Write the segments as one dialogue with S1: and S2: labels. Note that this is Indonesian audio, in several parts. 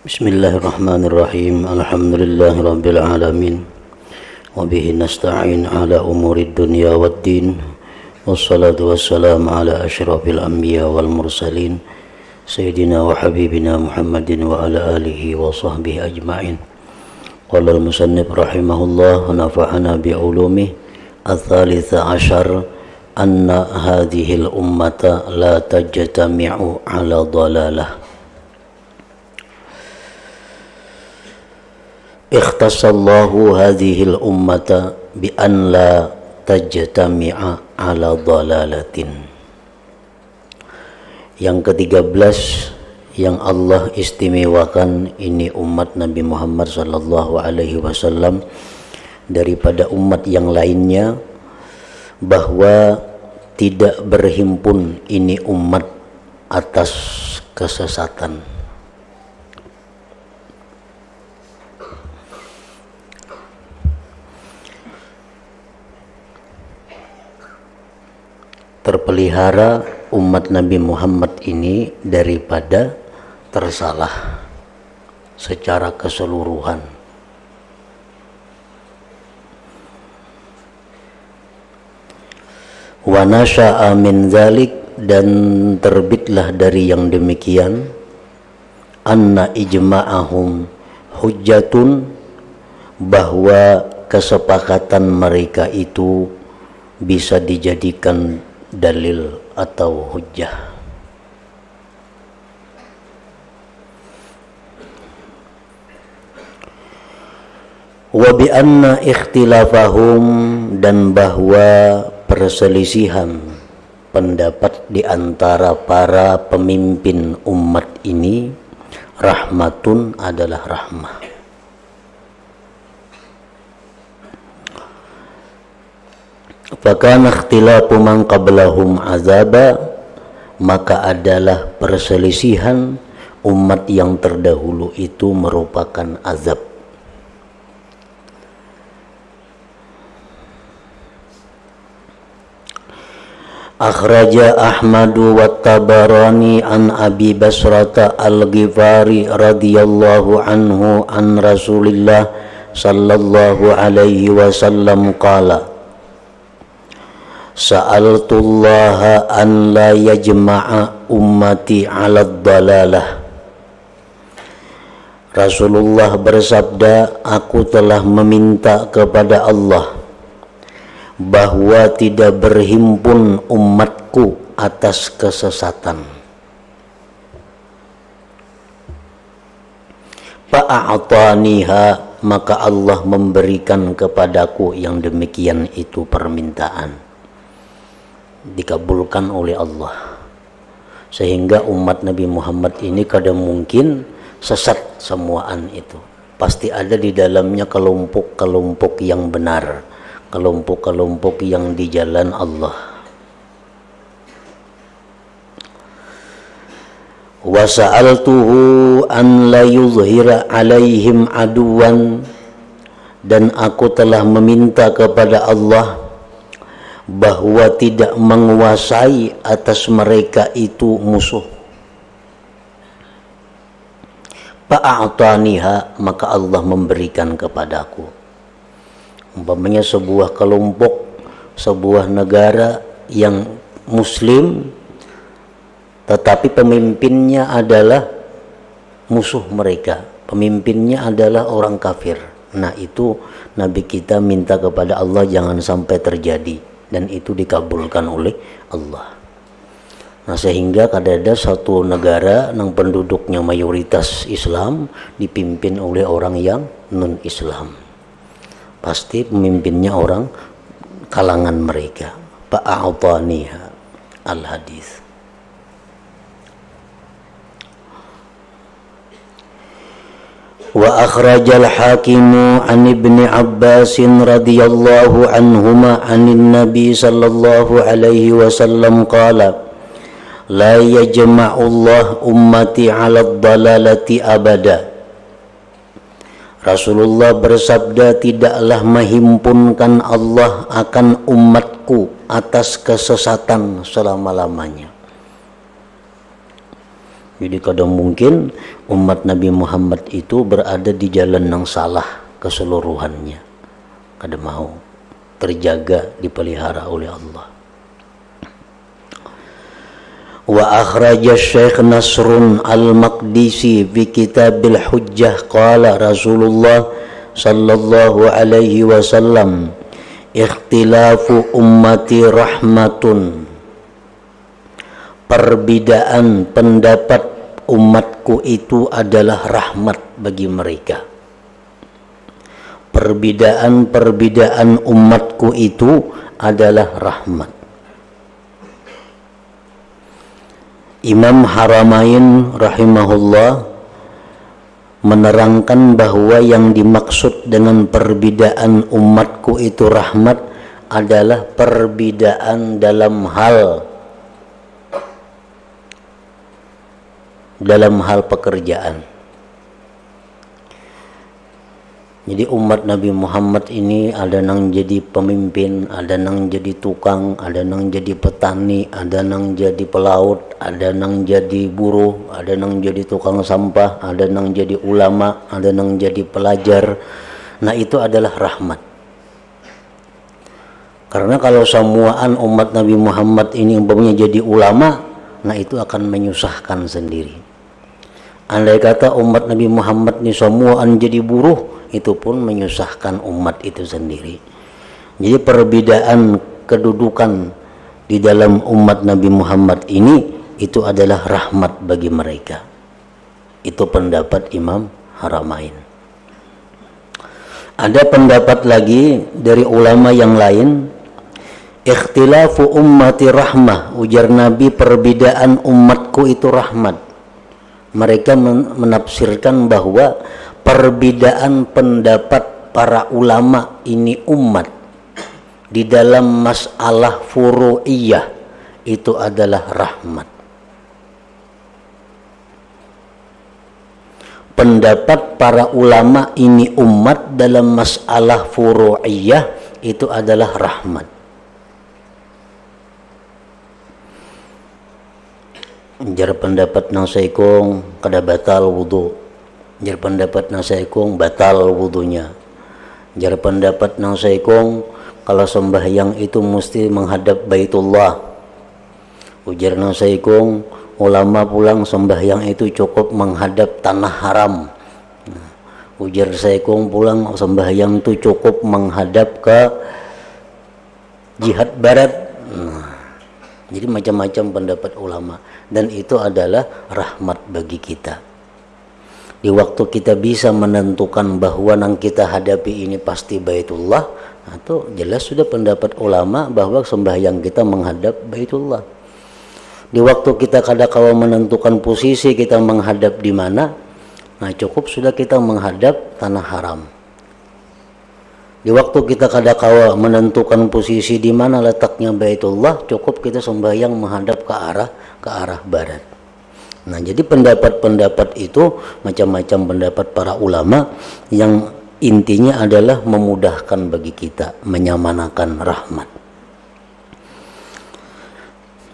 S1: Bismillahirrahmanirrahim. Alhamdulillahirabbil alamin. Wa bihi nasta'in ala umurid dunya waddin. Wassalatu wassalamu ala asyrafil anbiya wal mursalin sayyidina wa habibina Muhammadin wa ala alihi wa sahbihi ajma'in. Qala al-musannif rahimahullah wa nafa'ana bi ulumih ats-tsalitsa asyar anna hadhil ummata la tajtami'u ala dhalalah. Ikhtasallahu hadhil ummata bi an la tajtami'a ala dhalalatin. Yang ke-13 yang Allah istimewakan ini umat Nabi Muhammad sallallahu alaihi wasallam daripada umat yang lainnya, bahwa tidak berhimpun ini umat atas kesesatan. Terpelihara umat Nabi Muhammad ini daripada tersalah secara keseluruhan. Wa nasha'a min dzalik, dan terbitlah dari yang demikian, anna ijma'ahum hujjatun, bahwa kesepakatan mereka itu bisa dijadikan dalil atau hujjah. Wa bi anna ikhtilafahum, dan bahwa perselisihan pendapat di antara para pemimpin umat ini rahmatun, adalah rahmah. Fakana ikhtilafu man qablahum azaba, maka adalah perselisihan umat yang terdahulu itu merupakan azab. Akhraja Ahmadu wa Tabarani an Abi Basrata al-Ghifari radhiyallahu anhu an Rasulillah sallallahu alaihi wasallam qala: Sa'altullaha an la yajma'a ummati 'ala dhalalah. Rasulullah bersabda, aku telah meminta kepada Allah bahwa tidak berhimpun umatku atas kesesatan. Fa'a'taniha, maka Allah memberikan kepadaku yang demikian itu permintaan. Dikabulkan oleh Allah, sehingga umat Nabi Muhammad ini kadang mungkin sesat semuaan itu. Pasti ada di dalamnya kelompok-kelompok yang benar, kelompok-kelompok yang di jalan Allah. Wa sa'altuhu an la yuzhira alaihim aduwan, dan aku telah meminta kepada Allah bahwa tidak menguasai atas mereka itu musuh. Fa'ataniha, maka Allah memberikan kepadaku. Umpamanya sebuah kelompok, sebuah negara yang muslim, tetapi pemimpinnya adalah musuh mereka, pemimpinnya adalah orang kafir. Nah, itu Nabi kita minta kepada Allah jangan sampai terjadi, dan itu dikabulkan oleh Allah. Nah, sehingga kadang-kadang satu negara yang penduduknya mayoritas Islam dipimpin oleh orang yang non-Islam, pasti pemimpinnya orang kalangan mereka. Fa'ataniha al-hadis. Wa akhrajal hakimu an ibni Abbas radhiyallahu anhuma anin nabi sallallahu alaihi wasallam qala: la yajma'ullah ummati 'ala dhalalati abada. Rasulullah bersabda, tidaklah menghimpunkan Allah akan umatku atas kesesatan selama-lamanya. Jadi kadang mungkin umat Nabi Muhammad itu berada di jalan yang salah keseluruhannya. Kadang mau terjaga, dipelihara oleh Allah. Wa akhraja Syekh Nasrun Al-Maqdisi fi Kitabil Hujjah qala Rasulullah sallallahu alaihi wasallam ikhtilafu ummati rahmatun, perbedaan pendapat umatku itu adalah rahmat bagi mereka. Perbedaan umatku itu adalah rahmat. Imam Haramain rahimahullah menerangkan bahwa yang dimaksud dengan perbedaan umatku itu rahmat adalah perbedaan dalam hal pekerjaan. Jadi umat Nabi Muhammad ini ada yang jadi pemimpin, ada yang jadi tukang, ada yang jadi petani, ada yang jadi pelaut, ada yang jadi buruh, ada yang jadi tukang sampah, ada yang jadi ulama, ada yang jadi pelajar. Nah, itu adalah rahmat. Karena kalau semuaan umat Nabi Muhammad ini umpamanya jadi ulama, nah itu akan menyusahkan sendiri. Andai kata umat Nabi Muhammad ini semuaan jadi buruh, itu pun menyusahkan umat itu sendiri. Jadi perbedaan kedudukan di dalam umat Nabi Muhammad ini itu adalah rahmat bagi mereka. Itu pendapat Imam Haramain. Ada pendapat lagi dari ulama yang lain, ikhtilafu ummati rahmah, ujar Nabi perbedaan umatku itu rahmat. Mereka menafsirkan bahwa perbedaan pendapat para ulama ini umat di dalam masalah furu'iyah itu adalah rahmat. Pendapat para ulama ini umat dalam masalah furu'iyah itu adalah rahmat. Jar pendapat nang saikong kada batal wudu. Jar pendapat nang saikong batal wudunya. Jar pendapat nang saikong kalau sembahyang itu mesti menghadap Baitullah. Ujar nang saikong ulama pulang sembahyang itu cukup menghadap tanah haram. Ujar saikong pulang sembahyang itu cukup menghadap ke jihad barat. Jadi macam-macam pendapat ulama, dan itu adalah rahmat bagi kita. Di waktu kita bisa menentukan bahwa yang kita hadapi ini pasti Baitullah, atau jelas sudah pendapat ulama bahwa sembahyang kita menghadap Baitullah. Di waktu kita kadang-kala menentukan posisi kita menghadap di mana, nah cukup sudah kita menghadap tanah haram. Di waktu kita kadang-kala menentukan posisi di mana letaknya Baitullah, cukup kita sembahyang menghadap ke arah barat. Nah, jadi pendapat-pendapat itu macam-macam pendapat para ulama yang intinya adalah memudahkan bagi kita, menyamanakan rahmat.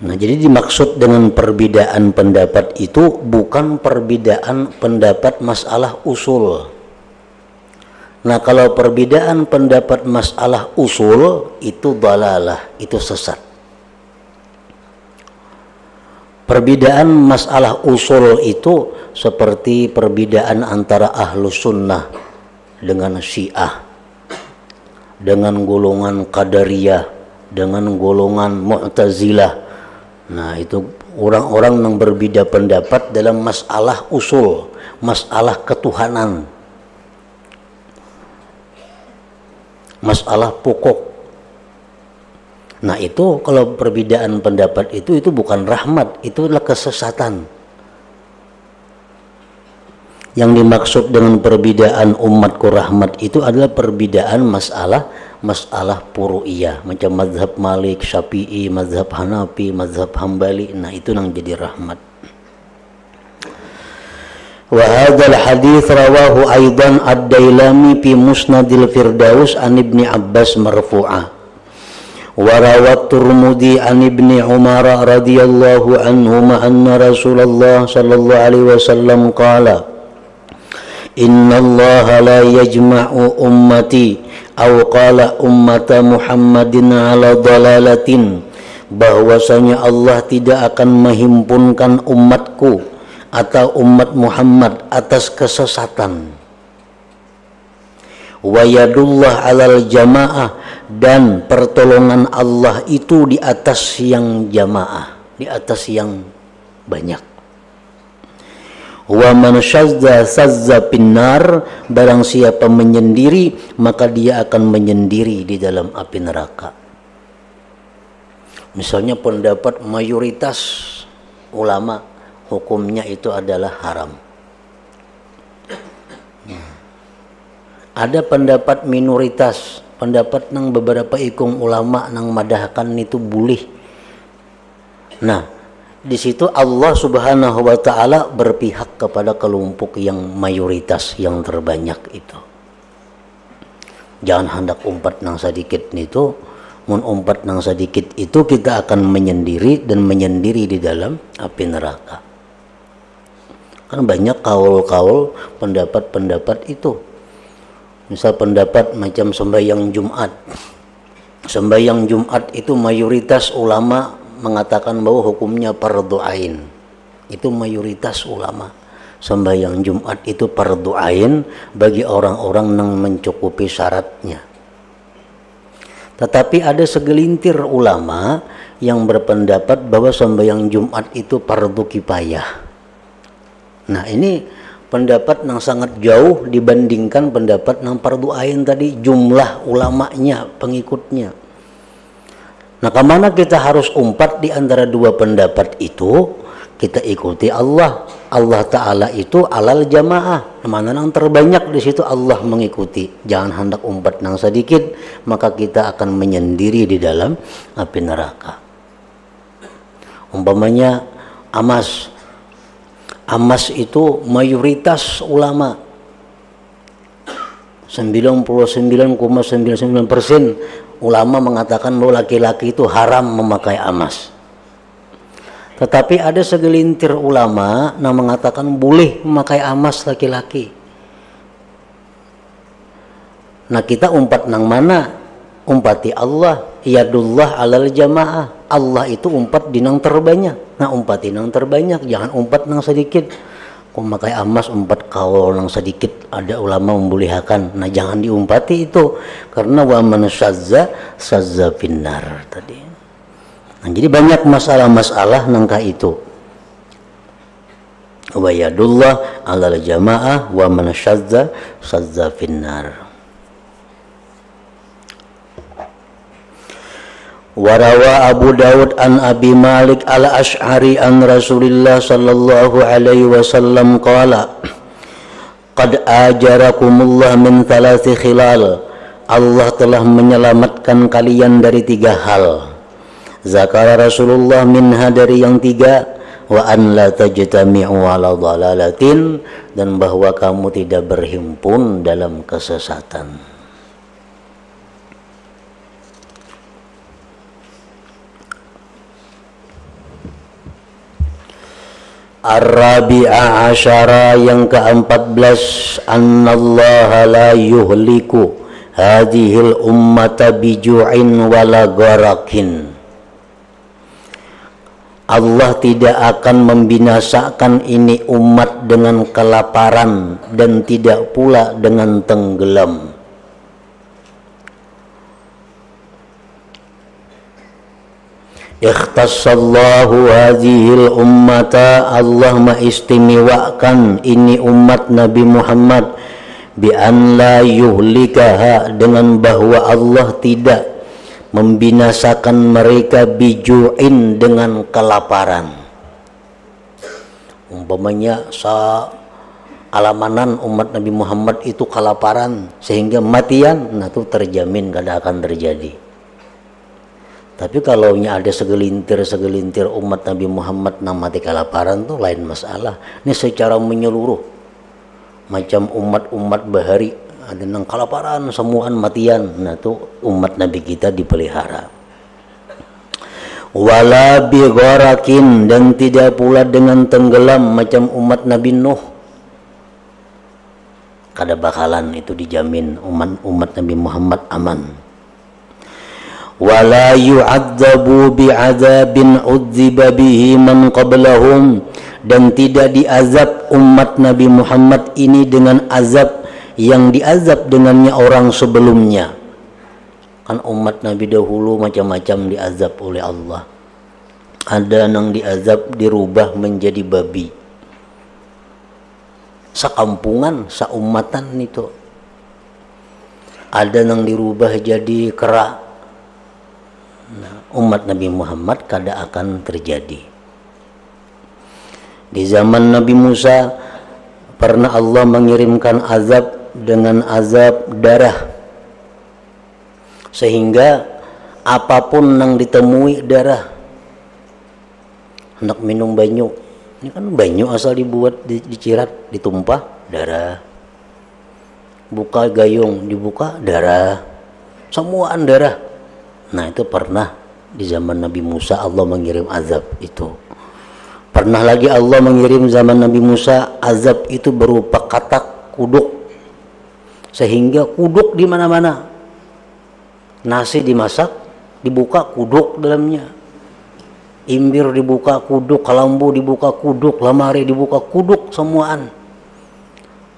S1: Nah, jadi dimaksud dengan perbedaan pendapat itu bukan perbedaan pendapat masalah usul. Nah, kalau perbedaan pendapat masalah usul itu dalalah, itu sesat. Perbedaan masalah usul itu seperti perbedaan antara Ahlus Sunnah dengan Syiah, dengan golongan Qadariyah, dengan golongan Mu'tazilah. Nah, itu orang-orang yang berbeda pendapat dalam masalah usul, masalah ketuhanan, masalah pokok. Nah, itu kalau perbedaan pendapat itu bukan rahmat, itu adalah kesesatan. Yang dimaksud dengan perbedaan umatku rahmat itu adalah perbedaan masalah furu'iyah, macam mazhab Malik, Syafi'i, mazhab Hanafi, mazhab Hambali. Nah, itu yang jadi rahmat. Wa hadzal hadits rawahu aidan ad-Dailami fi Musnadil Firdaus an Ibni Abbas marfu'a. Warawat Turmudi an ibni Umar radhiyallahu anhuma anna Rasulullah sallallahu alaihi wasallam qala inna Allah la yajma'u ummati aw qala ummata Muhammadin ala dalalatin, bahwasanya Allah tidak akan menghimpunkan umatku atau umat Muhammad atas kesesatan. Wa yadullah alal jamaah, dan pertolongan Allah itu di atas yang jamaah, di atas yang banyak. Wa man syazza sazza pinnar, barang siapa menyendiri maka dia akan menyendiri di dalam api neraka. Misalnya pendapat mayoritas ulama hukumnya itu adalah haram. Ada pendapat minoritas, pendapat nang beberapa ikung ulama nang madahkan itu boleh. Nah, di situ Allah Subhanahu wa taala berpihak kepada kelompok yang mayoritas, yang terbanyak itu. Jangan hendak umpat nang sedikit itu, mun umpat nang sedikit itu kita akan menyendiri dan menyendiri di dalam api neraka. Kan banyak kaul-kaul, pendapat-pendapat itu. Misal pendapat macam sembahyang Jumat. Sembahyang Jumat itu mayoritas ulama mengatakan bahwa hukumnya fardhu ain. Itu mayoritas ulama. Sembahyang Jumat itu fardhu ain bagi orang-orang yang mencukupi syaratnya. Tetapi ada segelintir ulama yang berpendapat bahwa sembahyang Jumat itu fardhu kifayah. Nah, ini pendapat yang sangat jauh dibandingkan pendapat yang fardhu ain tadi, jumlah ulamanya, pengikutnya. Nah, kemana kita harus umpat di antara dua pendapat itu? Kita ikuti Allah. Allah Ta'ala itu alal jamaah. Mana yang terbanyak di situ Allah mengikuti. Jangan hendak umpat yang sedikit, maka kita akan menyendiri di dalam api neraka. Umpamanya amas. Amas itu mayoritas ulama 99,99% ulama mengatakan bahwa laki-laki itu haram memakai amas. Tetapi ada segelintir ulama yang mengatakan boleh memakai amas laki-laki. Nah, kita umpat nang mana? Umpati Allah, yadullah alal jamaah. Allah itu umpat di nang terbanyak. Nah, umpati nang terbanyak, jangan umpat nang sedikit. Kau memakai amas umpat kaul nang sedikit, ada ulama membolehkan. Nah, jangan diumpati itu, karena wa man syazza sazza finnar tadi. Nah, jadi banyak masalah-masalah nangka itu. Wa yadullah alal jamaah wa man syazza sazza finnar. Warawa Abu Dawud an Abi Malik al-Ash'ari an Rasulillah sallallahu alaihi wasallam qala qad ajarakumullah min thalathi khilal, Allah telah menyelamatkan kalian dari 3 hal. Zakara Rasulullah minha, dari yang 3, wa an la tajtami'u ala dhalalatin, dan bahwa kamu tidak berhimpun dalam kesesatan. Ar-rabi'a asyara, yang ke-14, annallaha la yuhliku hadhil ummata biju'in wala gharakin. Allah tidak akan membinasakan ini umat dengan kelaparan dan tidak pula dengan tenggelam. Ikhtassallahu hadhil ummata, Allah mengistimewakan ini umat Nabi Muhammad bi an la yuhlikaha, dengan bahwa Allah tidak membinasakan mereka biju'in, dengan kelaparan. Umpamanya alamanan umat Nabi Muhammad itu kelaparan sehingga matian, nah itu terjamin kada akan terjadi. Tapi kalau ada segelintir umat Nabi Muhammad yang mati kelaparan tuh lain masalah. Ini secara menyeluruh. Macam umat-umat bahari ada yang kelaparan semuaan matian. Nah tuh umat Nabi kita dipelihara. wala bi gharakin, dan tidak pula dengan tenggelam macam umat Nabi Nuh. Kada bakalan itu dijamin umat Nabi Muhammad aman. Wala yu'adzabu bi'adzabin udziba bihi man qablahum, dan tidak diazab umat Nabi Muhammad ini dengan azab yang diazab dengannya orang sebelumnya. Kan umat Nabi dahulu macam-macam diazab oleh Allah. Ada yang diazab dirubah menjadi babi. Sakampungan, saumatan itu. Ada yang dirubah jadi kera. Nah, umat Nabi Muhammad kada akan terjadi. Di zaman Nabi Musa pernah Allah mengirimkan azab dengan azab darah, sehingga apapun yang ditemui darah. Hendak minum banyu, ini kan banyu asal dibuat dicirat, ditumpah darah. Buka gayung, dibuka darah, semuaan darah. Nah, itu pernah di zaman Nabi Musa Allah mengirim azab itu. Pernah lagi Allah mengirim zaman Nabi Musa azab itu berupa katak kuduk, sehingga kuduk di mana-mana. Nasi dimasak, dibuka kuduk dalamnya. Imbir dibuka kuduk, kalambu dibuka kuduk, lamari dibuka kuduk, semuaan.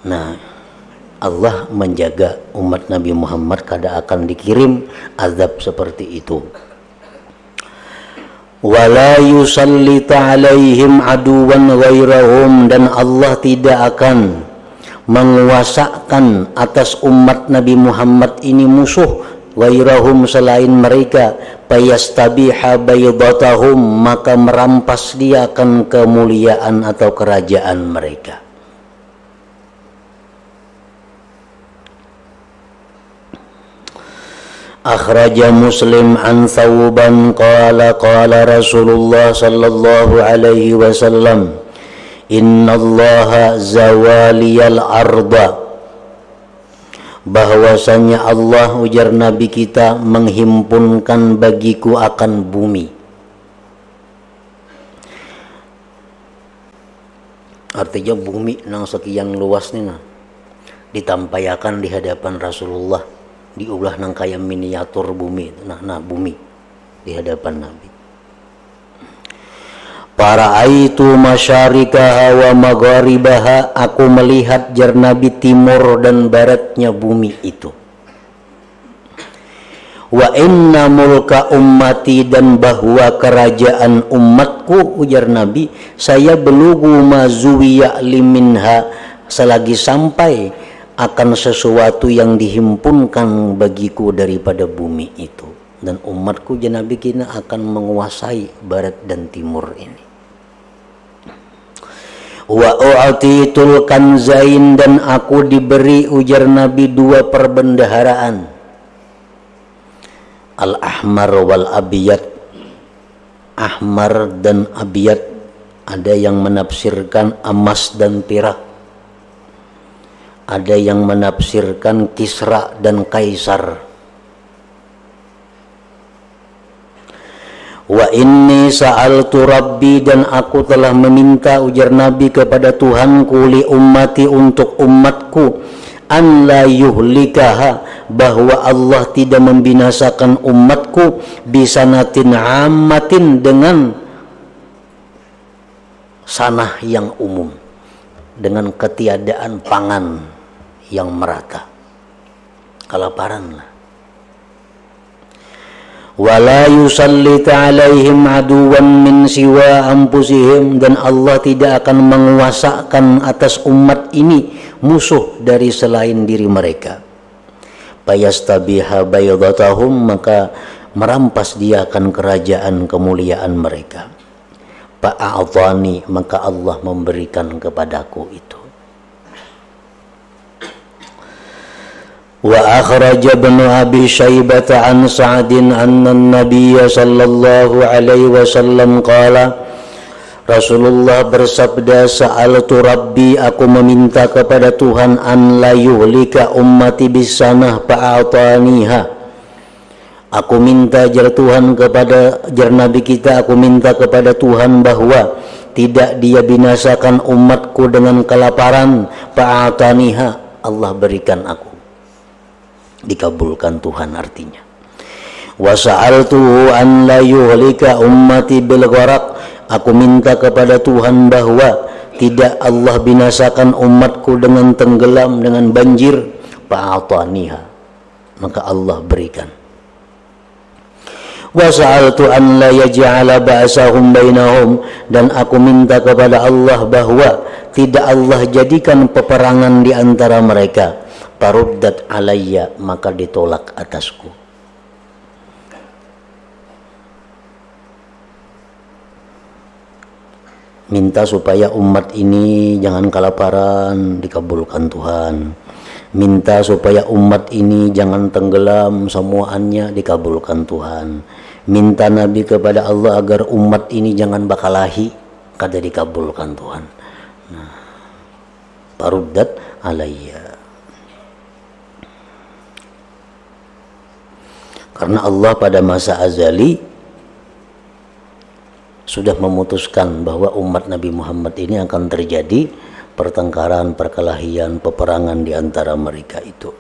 S1: Nah, Allah menjaga umat Nabi Muhammad kada akan dikirim azab seperti itu. Wala yusallita alaihim aduwan ghairahum, dan Allah tidak akan menguasakan atas umat Nabi Muhammad ini musuh ghairahum selain mereka, fayastabiha baydatahum, maka merampas dia akan kemuliaan atau kerajaan mereka. Akhraja Muslim an Thawban qala qala Rasulullah sallallahu alaihi wasallam, innallaha zawaliyal arda, bahwasanya Allah, ujar Nabi kita, menghimpunkan bagiku akan bumi. Artinya bumi nang sekian luas nih nah, ditampayakan di hadapan Rasulullah, diulah nang kayak miniatur bumi. Nah bumi di hadapan Nabi. Para aitu masyarikaha wa magharibaha, aku melihat jar Nabi timur dan baratnya bumi itu. Wa inna mulka ummati, dan bahwa kerajaan umatku, ujar Nabi, saya belugu mazuwiya liminha, selagi sampai akan sesuatu yang dihimpunkan bagiku daripada bumi itu. Dan umatku Nabi kita akan menguasai barat dan timur ini. Wa u'atitul kanzain, dan aku diberi, ujar Nabi, dua perbendaharaan, al-ahmar wal abiyat, ahmar dan abiyat. Ada yang menafsirkan emas dan perak, ada yang menafsirkan Kisra dan Kaisar. Wa inni sa'altu rabbi, dan aku telah meminta, ujar Nabi, kepada Tuhanku, li ummati, untuk umatku, an la yuhlikaha, bahwa Allah tidak membinasakan umatku, bisanatin ammatin, dengan sanah yang umum, dengan ketiadaan pangan yang merata, kelaparan lah. Wala yusallita alaihim aduwan min siwa anfusihim, dan Allah tidak akan menguasakan atas umat ini musuh dari selain diri mereka. Fayastabiha baydatahum, maka merampas dia akan kerajaan kemuliaan mereka. Fa'a'atani, maka Allah memberikan kepadaku itu. Wa akhraja ibnu Abi Syaibah an Sa'din anna an-nabiy sallallahu alaihi wasallam qala, Rasulullah bersabda, sa'altu rabbi, aku meminta kepada Tuhan, an la yuhlika ummati bisanah fa'ataniha, Aku minta jar Tuhan kepada jar Nabi kita, aku minta kepada Tuhan bahwa tidak dia binasakan umatku dengan kelaparan. Fa'ataniha, Allah berikan aku. Dikabulkan Tuhan artinya. Wa sa'altuhu an la yuhlika ummati bil gharaq. Aku minta kepada Tuhan bahwa tidak Allah binasakan umatku dengan tenggelam, dengan banjir. Fa'ataniha, maka Allah berikan. Wa sa'altu an la yaj'ala ba'sahum bainahum, dan aku minta kepada Allah bahwa tidak Allah jadikan peperangan di antara mereka. Faruddat alayya, maka ditolak atasku. Minta supaya umat ini jangan kelaparan, dikabulkan Tuhan. Minta supaya umat ini jangan tenggelam semuanya, dikabulkan Tuhan. Minta Nabi kepada Allah agar umat ini jangan bakalahi, kada dikabulkan Tuhan. Nah, faruddat alayya. Karena Allah pada masa azali sudah memutuskan bahwa umat Nabi Muhammad ini akan terjadi pertengkaran, perkelahian, peperangan di antara mereka itu.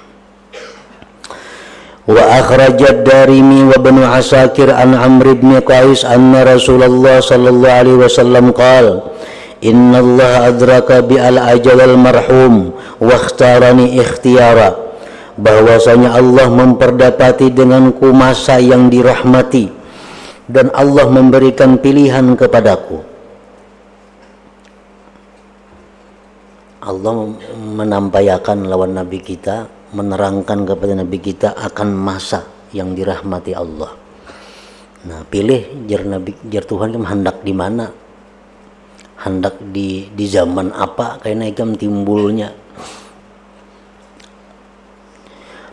S1: Wa akhrajat Darimi wa Ibnu Asakir an Amr bin Qais anna Rasulullah sallallahu alaihi wasallam qala inna Allah adraka bi al-ajal al-marhum wa ikhtarani ikhtiyara, bahwasanya Allah memperdapati denganku masa yang dirahmati dan Allah memberikan pilihan kepadaku. Allah menampayakan lawan Nabi kita, menerangkan kepada Nabi kita akan masa yang dirahmati Allah. Nah, pilih jar Nabi, jar Tuhan kan hendak di mana, hendak di zaman apa karena ikam timbulnya.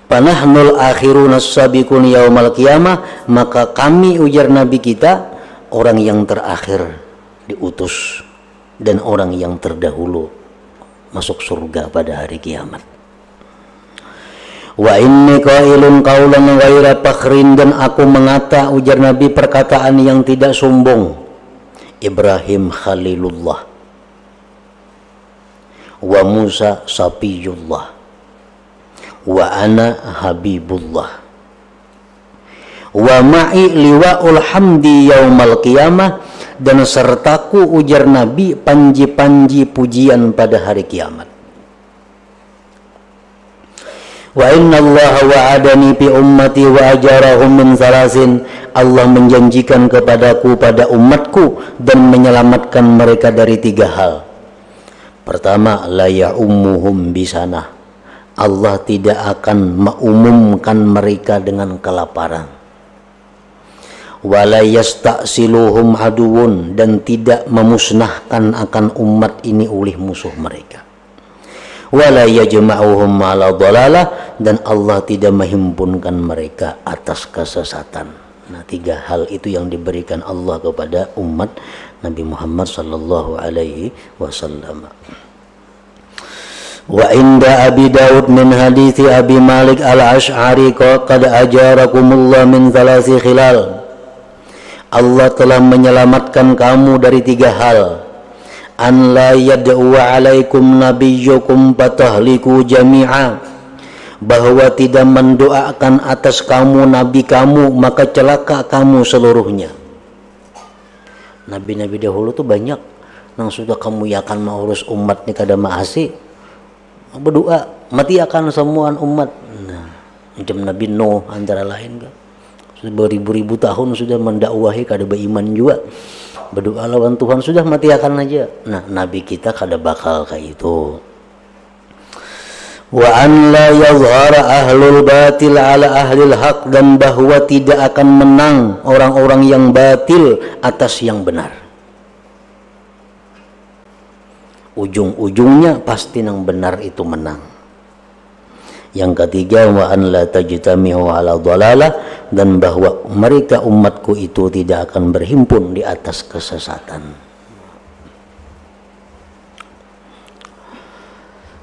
S1: Panahnul akhirun as-sabiqun yaumal qiyamah, maka kami ujar Nabi kita orang yang terakhir diutus dan orang yang terdahulu masuk surga pada hari kiamat. Wa inni qailun qaulan ghaira fakhrin, dan aku mengata ujar Nabi perkataan yang tidak sombong. Ibrahim Khalilullah wa Musa Safiyullah wa ana Habibullah wa ma'i liwa'ul hamdi yaumal qiyamah, dan sertaku ujar Nabi panji-panji pujian pada hari kiamat. Wa inna Allah wa'adani fi ummati wa ajarahum min thalasin, Allah menjanjikan kepadaku pada umatku dan menyelamatkan mereka dari 3 hal. Pertama, la ya'ummuhum bisanah, Allah tidak akan mengumumkan mereka dengan kelaparan. Wala yasta'siluhum aduun, dan tidak memusnahkan akan umat ini oleh musuh mereka. Wala yajma'uhum ala dhalalah, dan Allah tidak menghimpunkan mereka atas kesesatan. Nah, 3 hal itu yang diberikan Allah kepada umat Nabi Muhammad sallallahu alaihi wasallam. Wa inda Abi Daud min hadithi Abi Malik al-Ash'ari qad ajarakumullah min 3 khilal, Allah telah menyelamatkan kamu dari 3 hal. An la yad'u alaikum nabiyyukum fatahliku jami'a, bahwa tidak mendoakan atas kamu nabi kamu maka celaka kamu seluruhnya. Nabi-nabi dahulu tuh banyak nang sudah kamu yakan mengurus umat ni kada maasi berdoa mati akan semua umat. Nah, macam Nabi Nuh antara lain kan, sudah beribu-ribu tahun sudah mendakwahi kada beriman juga, berdoa lawan Tuhan sudah mati akan aja. Nah, Nabi kita kada bakal kayak itu. Wa an la yazhara ahlul batil ala ahlil haq, dan bahwa tidak akan menang orang-orang yang batil atas yang benar. Ujung-ujungnya pasti yang benar itu menang. Yang ketiga, wa an la tajtami'u ala dhalalah, dan bahwa mereka umatku itu tidak akan berhimpun di atas kesesatan.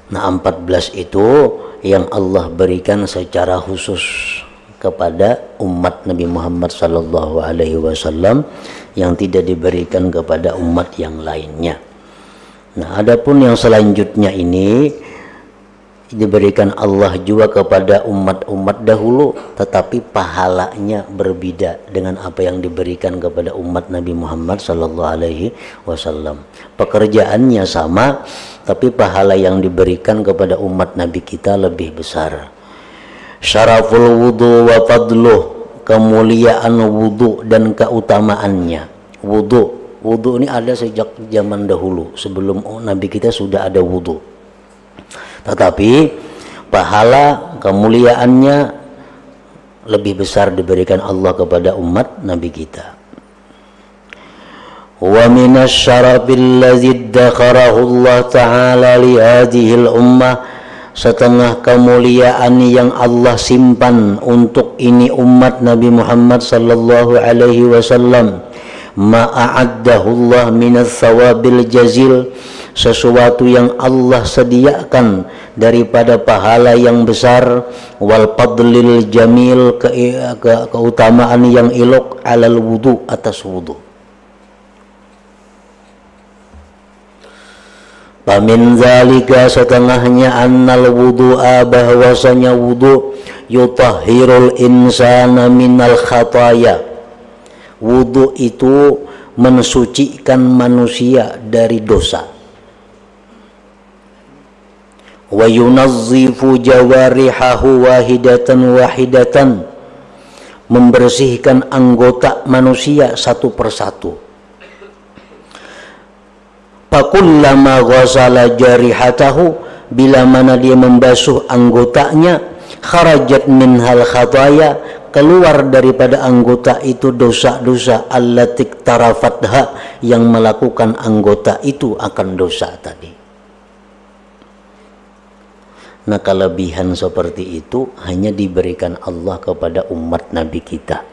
S1: Nah, 14 itu yang Allah berikan secara khusus kepada umat Nabi Muhammad sallallahu alaihi wasallam yang tidak diberikan kepada umat yang lainnya. Nah, adapun yang selanjutnya ini diberikan Allah juga kepada umat-umat dahulu, tetapi pahalanya berbeda dengan apa yang diberikan kepada umat Nabi Muhammad sallallahu alaihi wasallam. Pekerjaannya sama, tapi pahala yang diberikan kepada umat Nabi kita lebih besar. Syaraful wudu wa fadluh, kemuliaan wudu dan keutamaannya. Wudu ini ada sejak zaman dahulu, sebelum Nabi kita sudah ada wudu. Tetapi pahala kemuliaannya lebih besar diberikan Allah kepada umat Nabi kita. Wa minas syarabil ladzi dzakharahu Allah taala li hadhihi al-ummah, setengah kemuliaan yang Allah simpan untuk ini umat Nabi Muhammad sallallahu alaihi wasallam, ma'addahu Allah minas thawabil jazil, sesuatu yang Allah sediakan daripada pahala yang besar, wal fadlil jamil, keutamaan yang elok, alal wudu, atas wudu. Famin zalika, setengahnya, annal wudu'a, bahwasanya wudu yutahhirul insana minal khataya, wudu itu mensucikan manusia dari dosa. Wa yunazzifu jawarihahu wahidatan, membersihkan anggota manusia satu persatu. Fakullama ghasala jarihatahu, bila mana dia membasuh anggotanya, kharajat minhal khataya, keluar daripada anggota itu dosa-dosa, allatik tarafatha, yang melakukan anggota itu akan dosa tadi. Nah, kelebihan seperti itu hanya diberikan Allah kepada umat Nabi kita.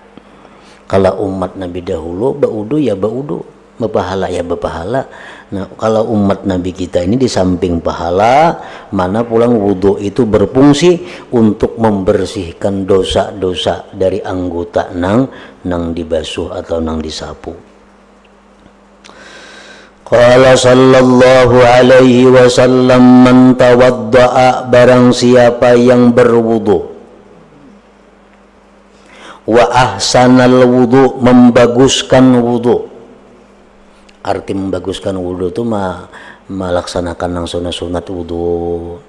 S1: Kalau umat Nabi dahulu baudu ya baudu, berpahala ya berpahala. Nah, kalau umat Nabi kita ini di samping pahala, mana pulang wudu itu berfungsi untuk membersihkan dosa-dosa dari anggota nang dibasuh atau nang disapu. Qala sallallahu alaihi wasallam, man tawadda'a, barang siapa yang berwudu, wa ahsanal wudu, membaguskan wudu. Arti membaguskan wudu itu melaksanakan nang sunat-sunat wudu,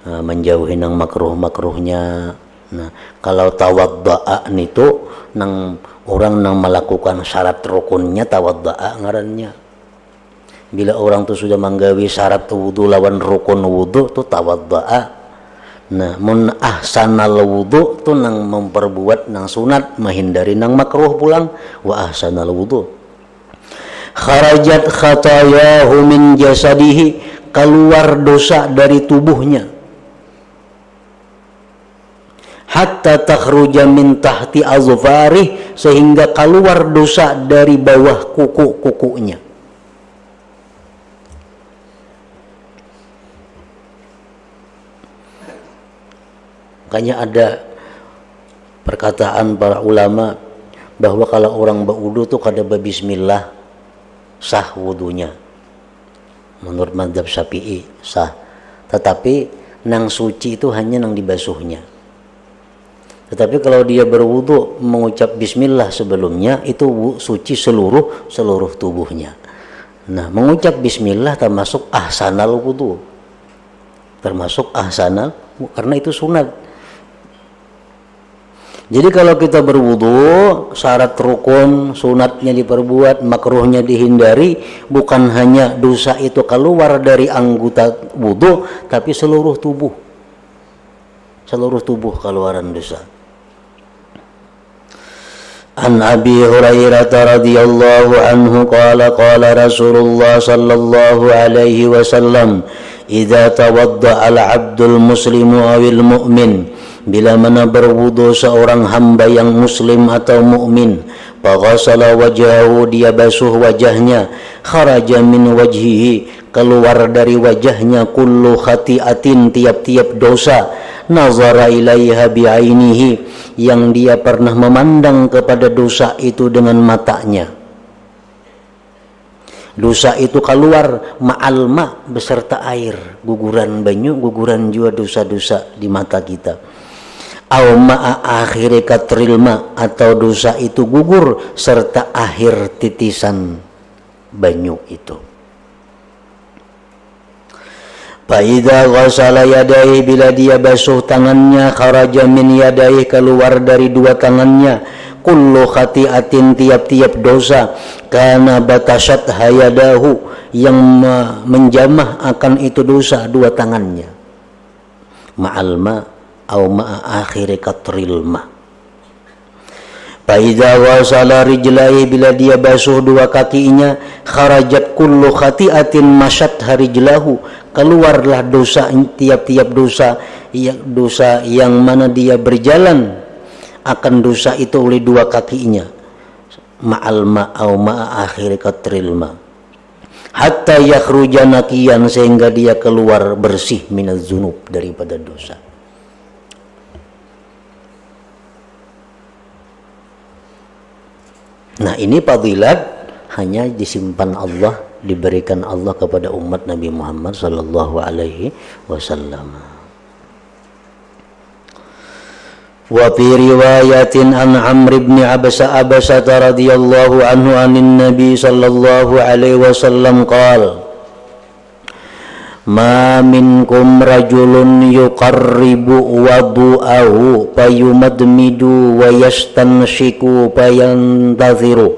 S1: menjauhi nang makruh-makruhnya. Nah, kalau tawadda'a itu nang orang nang melakukan syarat rukunnya, tawadda'a ngarannya. Bila orang tuh sudah menggawi syarat wudu lawan rukun wudu tuh tawadda'a. Nah, mun ahsanal wudu tuh nang memperbuat nang sunat, menghindari nang makruh pulang, wa ahsanal wudu. Kharajat khatayahu min jasadihi, keluar dosa dari tubuhnya. Hatta takhruja min tahti azfarih, sehingga keluar dosa dari bawah kuku-kukunya. Makanya ada perkataan para ulama bahwa kalau orang berwudu tuh kada bismillah sah wudunya. Menurut mazhab Syafi'i sah. Tetapi nang suci itu hanya nang dibasuhnya. Tetapi kalau dia berwudu mengucap bismillah sebelumnya, itu suci seluruh tubuhnya. Nah, mengucap bismillah termasuk ahsanal wudu. Termasuk ahsanal, karena itu sunat. Jadi kalau kita berwudu, syarat rukun, sunatnya diperbuat, makruhnya dihindari, bukan hanya dosa itu keluar dari anggota wudu, tapi seluruh tubuh keluaran dosa. An Abi Hurairah radhiyallahu anhu qala qala Rasulullah sallallahu alaihi wasallam, idza tawadda al-'abdul muslimu awil mu'min, bila mana berwudu seorang hamba yang muslim atau mukmin, faghasala wajhahu, dia basuh wajahnya, kharaja min wajhihi, keluar dari wajahnya kullu khati'atin, tiap-tiap dosa, nazara ilaiha bi'ainihi, yang dia pernah memandang kepada dosa itu dengan matanya. Dosa itu keluar ma'al ma, beserta air, guguran banyu, guguran juga dosa-dosa di mata kita. Au ma'a akhiri katril ma, atau dosa itu gugur serta akhir titisan banyu itu. Fa'idha ghasala yadayhi, bila dia basuh tangannya, kharaja min yadayhi, keluar dari dua tangannya, kullu khati'atin, tiap-tiap dosa, kana batashat hayadahu, yang menjamah akan itu dosa dua tangannya, ma'al ma au ma'a akhiri katril ma. Fa'idha ghasala rijlaihi, bila dia basuh dua kakinya, kharajat kullu khati'atin masyat harijlahu, keluarlah dosa, tiap-tiap dosa, dosa yang mana dia berjalan akan dosa itu oleh dua kakinya, ma'al ma'au ma'a akhiri katril ma, hatta yakhruja naqiyan, sehingga dia keluar bersih minaz zunub, daripada dosa. Nah, ini fadilat hanya disimpan Allah, diberikan Allah kepada umat Nabi Muhammad sallallahu alaihi wasallam. Wa fi riwayatin an Amr ibn Abasa radhiyallahu anhu anin Nabi sallallahu alaihi wasallam qala: ma minkum rajulun yuqarribu wadu'ahu fayumadmidu wa yastanshiku fayantaziru.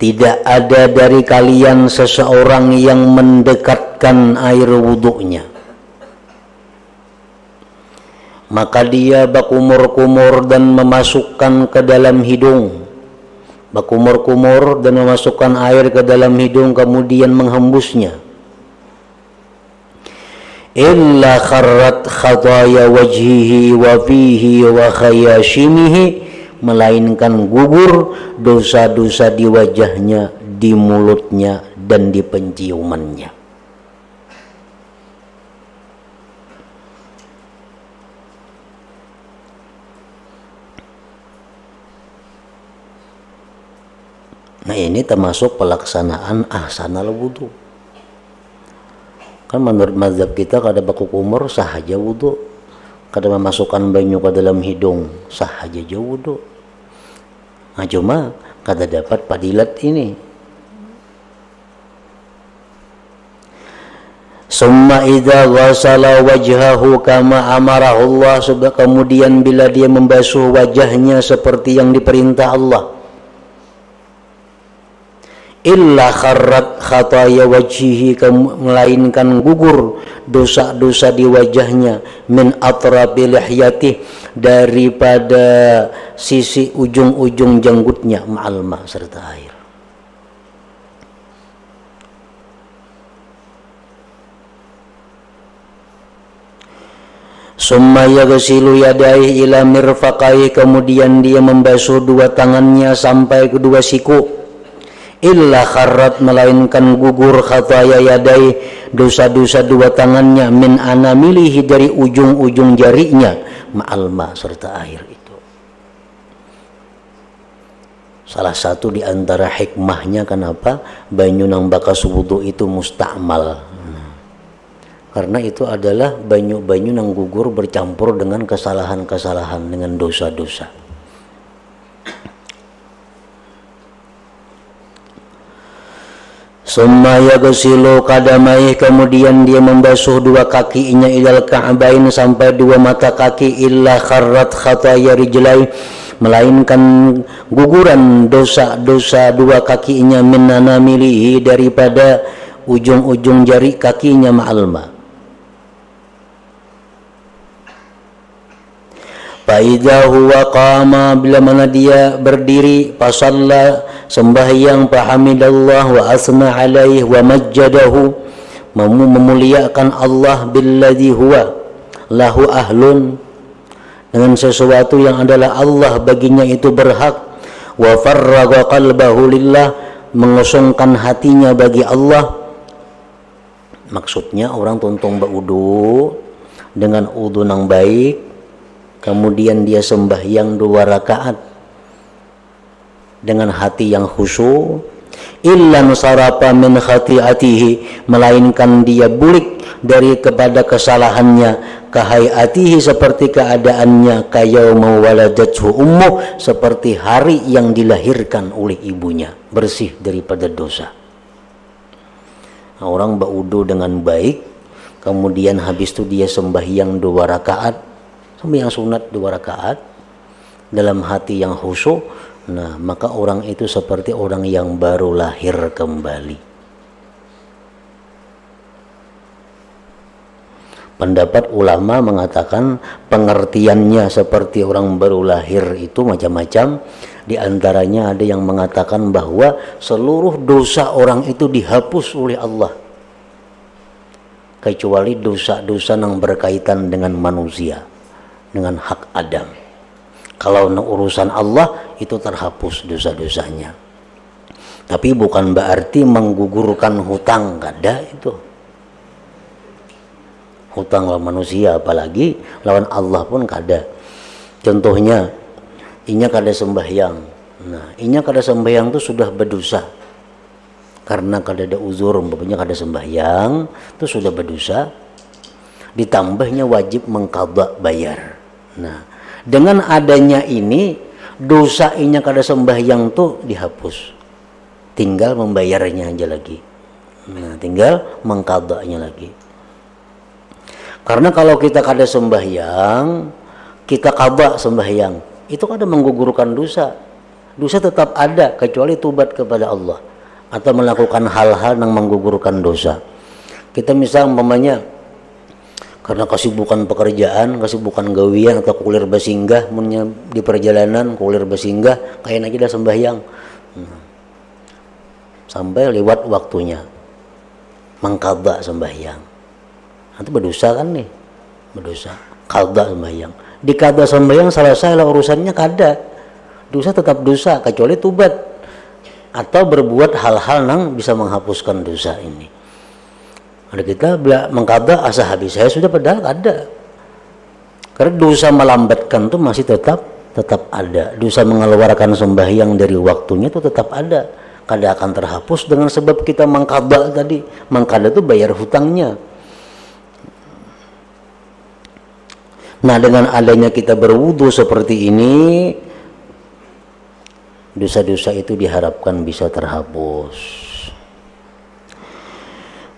S1: Tidak ada dari kalian seseorang yang mendekatkan air wuduknya, maka dia berkumur-kumur dan memasukkan ke dalam hidung, berkumur-kumur dan memasukkan air ke dalam hidung, kemudian menghembusnya. Illa kharrat khataya wajhihi wa fihi wa khayashimihi, melainkan gugur dosa-dosa di wajahnya, di mulutnya, dan di penciumannya. Nah, ini termasuk pelaksanaan ahsanal wudu. Kan menurut mazhab kita kada berkumur sah aja wudu, kada memasukkan banyu ke dalam hidung sah aja wudu. Nah, cuma kada dapat fadilat ini. Summa idza ghasala wajhahu kama amarahu Allah, kemudian bila dia membasuh wajahnya seperti yang diperintah Allah, illa kharrat khataya wajhihi, melainkan gugur dosa-dosa di wajahnya, min atrabi lihyati, daripada sisi ujung-ujung janggutnya, ma'al ma, serta air. Summa yaghsilu yadayhi ila mirfaqaihi, kemudian dia membasuh dua tangannya sampai kedua siku. Illa kharrat, melainkan gugur khataya yadai, dosa-dosa dua tangannya, min anamilihi, dari ujung-ujung jarinya, ma'al ma, serta air itu. Salah satu di antara hikmahnya kenapa banyu nang bakas wudu itu musta'mal, karena itu adalah banyu-banyu nang gugur bercampur dengan kesalahan-kesalahan, dengan dosa-dosa. Summa yaghsilu qadamaihi, kemudian dia membasuh dua kakinya, ilal ka'bain, sampai dua mata kaki. Illa kharrat khataya rijlai, melainkan guguran dosa-dosa dua kakinya, min anamilihi, daripada ujung-ujung jari kakinya, ma'al ma. Fa'idha huwa qama, bila mana dia berdiri, fasalla, sembahyang, fahamidallah wa asma alaih wa majjadahu, memuliakan Allah, billadhi huwa lahu ahlun, dengan sesuatu yang adalah Allah baginya itu berhak, wa farraga qalbahu lillah, mengosongkan hatinya bagi Allah. Maksudnya orang tuntung baudu dengan udu yang baik, kemudian dia sembahyang 2 rakaat dengan hati yang khusyuk. Illa nusarapa min khati'atihi, melainkan dia bulik dari kepada kesalahannya, kahayatihi, seperti keadaannya, kayauma waladathu ummuh, seperti hari yang dilahirkan oleh ibunya, bersih daripada dosa. Nah, orang baudu dengan baik, kemudian habis itu dia sembahyang 2 rakaat, sembahyang sunat 2 rakaat dalam hati yang khusyuk. Nah, maka orang itu seperti orang yang baru lahir kembali. Pendapat ulama mengatakan pengertiannya seperti orang baru lahir itu macam-macam. Di antaranya ada yang mengatakan bahwa seluruh dosa orang itu dihapus oleh Allah, kecuali dosa-dosa yang berkaitan dengan manusia, dengan hak Adam. Kalau urusan Allah itu terhapus dosa-dosanya. Tapi bukan berarti menggugurkan hutang, kada itu. Hutang lawan manusia, apalagi lawan Allah pun kada. Contohnya, inya kada sembahyang. Nah, inya kada sembahyang itu sudah berdosa. Karena kada ada uzur, umpamanya kada sembahyang, itu sudah berdosa. Ditambahnya wajib mengqadha bayar. Nah, dengan adanya ini, dosa inya kada sembahyang tuh dihapus, tinggal membayarnya aja lagi. Nah, tinggal mengqadhanya lagi. Karena kalau kita kada sembahyang, kita qadha sembahyang, itu kada menggugurkan dosa. Dosa tetap ada kecuali tubat kepada Allah atau melakukan hal-hal yang menggugurkan dosa. Kita misal umpamanya karena kesibukan pekerjaan, kesibukan gawian atau kulir basinggah, di perjalanan kulir basinggah, kayak aja dah sembahyang. Sampai lewat waktunya, mengqadha sembahyang. Itu berdosa kan nih? Berdosa. Qadha sembahyang. Di qadha sembahyang selesai lah urusannya, kada. Dosa tetap dosa kecuali tubat atau berbuat hal-hal yang bisa menghapuskan dosa ini. Ada kita mengqadha asa habis saya sudah, padahal ada. Karena dosa melambatkan itu masih tetap ada. Dosa mengeluarkan sembahyang dari waktunya itu tetap ada. Kada akan terhapus dengan sebab kita mengqadha tadi. Mengqadha itu bayar hutangnya. Nah, dengan adanya kita berwudu seperti ini, dosa-dosa itu diharapkan bisa terhapus.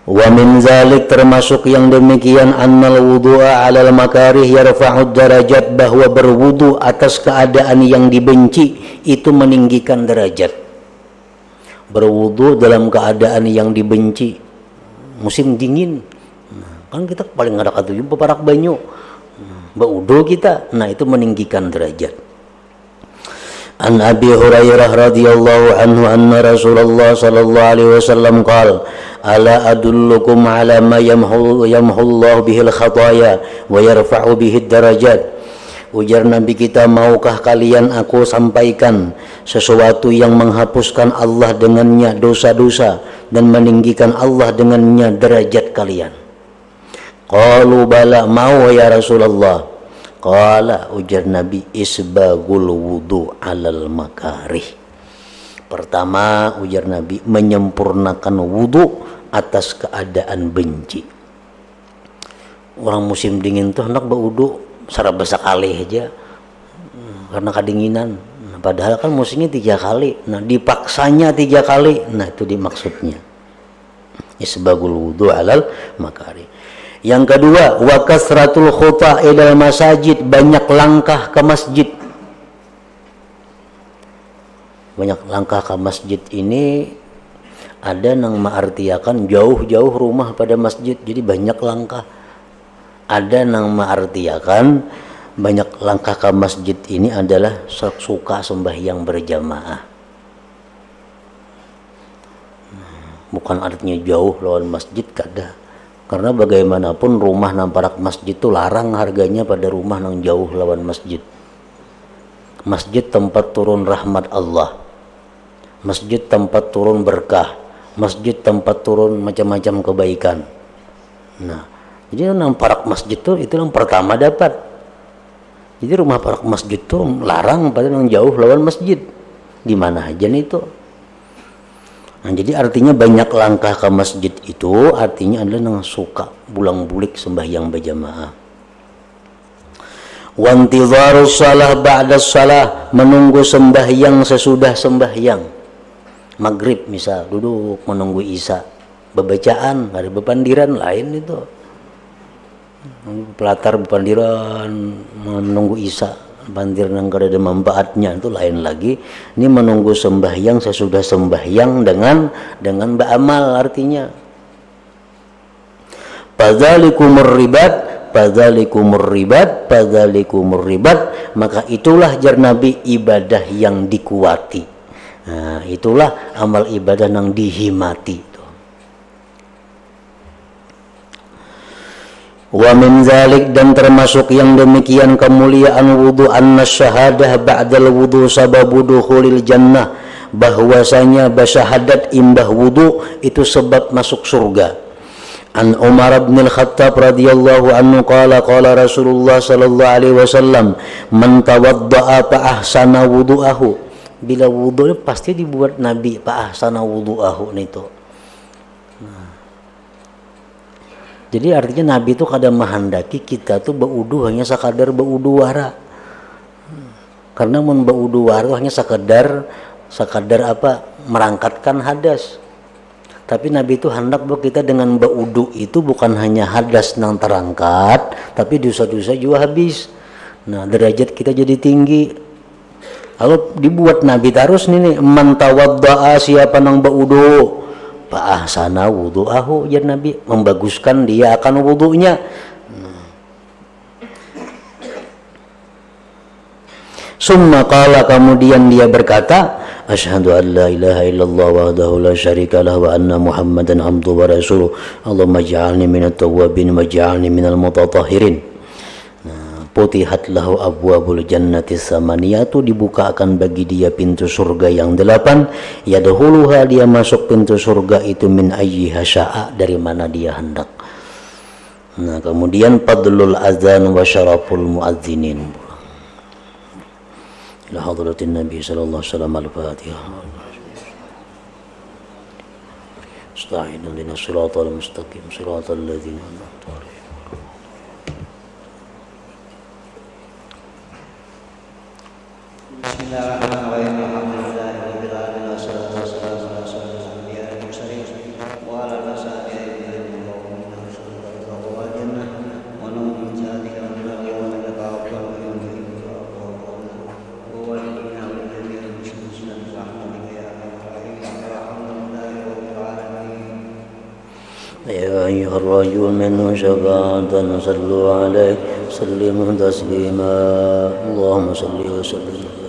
S1: Wa min zalik, termasuk yang demikian, annal wudu'a 'alal makarih yarfa'ud darajat, bahwa berwudu atas keadaan yang dibenci itu meninggikan derajat. Berwudu dalam keadaan yang dibenci, musim dingin, kan kita paling ada kata juga parak banyu, baudu kita, nah itu meninggikan derajat. An Abi Hurairah radhiyallahu anhu anna Rasulullah sallallahu alaihi wasallam qala ala adullukum ala ma yamhu Allah bihil khataya wa yarfa'u bihid darajat. Ujar Nabi kita, maukah kalian aku sampaikan sesuatu yang menghapuskan Allah dengannya dosa-dosa dan meninggikan Allah dengannya derajat kalian? Qalu bala, mau ya Rasulullah. Qala, ujar Nabi, isbagul wudu 'alal makarih. Pertama, ujar Nabi, menyempurnakan wudu atas keadaan benci. Orang musim dingin tuh hendak berwudu sarabasa kali aja karena kedinginan. Nah, padahal kan musimnya 3 kali. Nah, dipaksanya 3 kali. Nah, itu dimaksudnya. Isbagul wudu 'alal makarih. Yang kedua, wa kasratul khuta ilal masajid, banyak langkah ke masjid. Banyak langkah ke masjid ini ada yang mengartiakan jauh-jauh rumah pada masjid, jadi banyak langkah. Ada yang mengartiakan banyak langkah ke masjid ini adalah suka sembahyang berjamaah. Bukan artinya jauh lawan masjid, kada. Karena bagaimanapun rumah namparak masjid itu larang harganya pada rumah yang jauh lawan masjid. Masjid tempat turun rahmat Allah. Masjid tempat turun berkah, masjid tempat turun macam-macam kebaikan. Nah, jadi yang parak masjid tuh itu yang pertama dapat. Jadi rumah parak masjid tuh larang pada yang jauh lawan masjid. Di mana aja nih itu. Nah, jadi artinya banyak langkah ke masjid itu artinya adalah yang suka bulang-bulik sembahyang berjamaah. Wantidharus salah ba'da salah, menunggu sembahyang sesudah sembahyang. Maghrib misal duduk menunggu isya. Bebacaan, ada bepandiran lain itu. Pelatar bepandiran menunggu isya, bandir nang kada ada manfaatnya itu lain lagi. Ini menunggu sembahyang sesudah sembahyang dengan beramal artinya. Fadzalikumur ribat, maka itulah jar Nabi ibadah yang dikuati. Nah, itulah amal ibadah yang dihimati. Wa min zalik, dan termasuk yang demikian kemuliaan wudu, anna syahadah ba'dal wudu sababu dukhulil jannah, bahwasanya basyahadat imbah wudu itu sebab masuk surga. An Umar bin Al-Khattab radhiyallahu anhu qala Rasulullah sallallahu alaihi wasallam, man tawaddaa fa ahsana wudu'ahu, bila wudu pasti dibuat Nabi fa ahsana wudu'ahu itu. Jadi artinya Nabi itu kadang menghendaki kita tuh baudu hanya sekadar baudu wara. Karena mun baudu wara hanya sekadar apa? Merangkatkan hadas. Tapi Nabi itu hendak bahwa kita dengan baudu itu bukan hanya hadas nang terangkat, tapi dosa-dosa juga habis. Nah, derajat kita jadi tinggi. Kalau dibuat Nabi terus nih, man tawaddaa, siapa nang baudu ahsana wudu'ahu, ya Nabi membaguskan dia akan wudu'nya. Summa qala, kemudian dia berkata, asyhadu an la ilaha illallah wahdahu la syarika lah wa anna muhammadan abduhu wa rasuluh, Allahumma ja'alni minat tawwabin wa ja'alni minal mutatahhirin. Putihat lahu abwabul jannati samaniyatu, dibukakan bagi dia pintu surga yang 8, yadkhuluha, dia masuk pintu surga itu min ayyiha sya'a, dari mana dia hendak. Nah, kemudian fadlul azan wa syaraful muadzinin. Ila hadratin Nabi sallallahu alaihi wasallam, al-Fatihah. Astagfirullah lana siratal mustaqim siratal ladzina an'amta alaihim. Bismillahirrahmanirrahim. Alhamdulillahirabbil alamin wassalatu wassalamu ala asyrofil anbiya'i wal mursalin wa ala alihi wa يا أيها الرجل منه شفاعة صلوا عليه سلموا تسليما اللهم صل وسلم